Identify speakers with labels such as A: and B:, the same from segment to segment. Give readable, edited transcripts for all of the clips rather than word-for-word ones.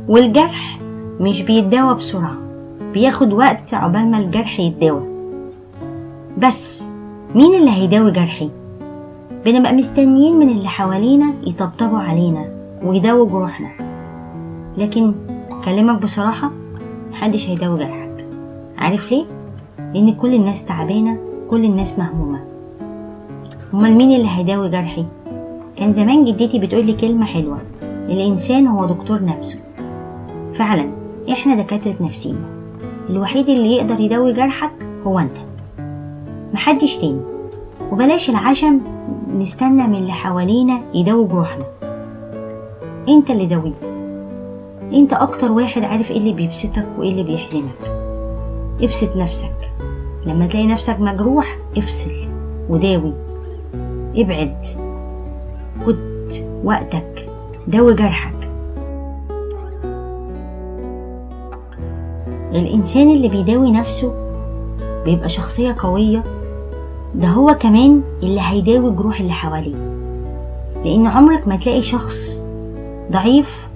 A: والجرح مش بيتداوى بسرعة، بياخد وقت عقبال ما الجرح يتداوى. بس مين اللي هيداوي جرحي؟ بنبقى مستنيين من اللي حوالينا يطبطبوا علينا ويداووا جروحنا، لكن كلمك بصراحة محدش هيداوي جرحك. عارف ليه؟ لأن كل الناس تعبانة، كل الناس مهمومة. امال مين اللي هيداوي جرحي؟ كان زمان جدتي بتقولي كلمة حلوة: الإنسان هو دكتور نفسه. فعلا احنا دكاترة نفسينا، الوحيد اللي يقدر يداوي جرحك هو انت، محدش تاني. وبلاش العشم نستنى من اللي حوالينا يداوي جروحنا، انت اللي داويه. انت اكتر واحد عارف ايه اللي بيبسطك وايه اللي بيحزنك. ابسط نفسك، لما تلاقي نفسك مجروح افصل وداوي، ابعد، خد وقتك، داوي جرحك. الإنسان اللي بيداوي نفسه بيبقى شخصية قوية، ده هو كمان اللي هيداوي جروح اللي حواليه. لأن عمرك ما تلاقي شخص ضعيف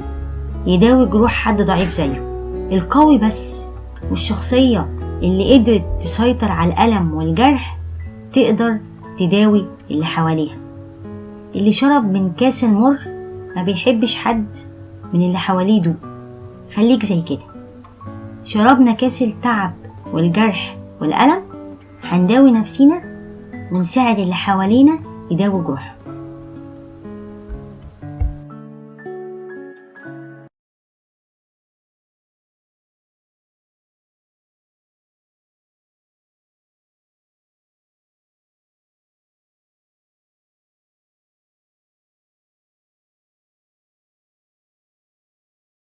A: يداوي جروح حد ضعيف زيه. القوي بس والشخصية اللي قدرت تسيطر على الألم والجرح تقدر تداوي اللي حواليها. اللي شرب من كاس المر ما بيحبش حد من اللي حواليه يدوق. خليك زي كده، شربنا كاس التعب والجرح والألم، هنداوي نفسينا ونساعد اللي حوالينا يداوي جروحهم.